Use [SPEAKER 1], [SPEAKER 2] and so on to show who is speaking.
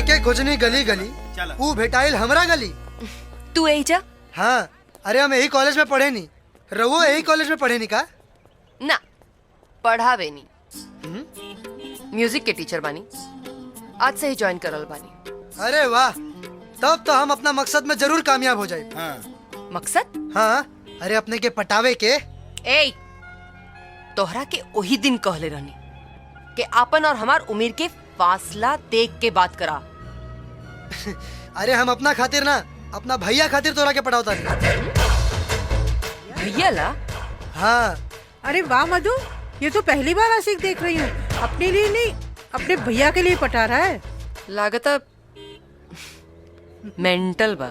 [SPEAKER 1] के खोजनी गली गली, ऊ भेटाइल हमरा गली।
[SPEAKER 2] तू यही जा
[SPEAKER 1] हाँ, अरे हम यही कॉलेज में पढ़े नी, रवो यही कॉलेज में पढ़े नी का?
[SPEAKER 2] ना, पढ़ावे नी। म्यूजिक के टीचर बानी, आज से ही ज्वाइन करल बानी।
[SPEAKER 1] अरे वाह, तब तो हम अपना मकसद में जरूर कामयाब हो जाए।
[SPEAKER 3] हाँ।
[SPEAKER 2] मकसद?
[SPEAKER 1] हाँ, अरे अपने के पटावे के।
[SPEAKER 2] ए, तोहरा के वही दिन कहले रहनी कि आपन और हमार उम्र के फासला देख के बात करा।
[SPEAKER 1] अरे हम अपना खातिर ना, अपना भैया खातिर तोरा के पटावता नहीं।
[SPEAKER 2] भैया ला?
[SPEAKER 1] हाँ।
[SPEAKER 4] अरे वाह मधु, ये तो पहली बार आशिक देख रही हूँ। अपने लिए नहीं, अपने भैया के लिए पटा रहा है।
[SPEAKER 2] लागता मेंटल बा।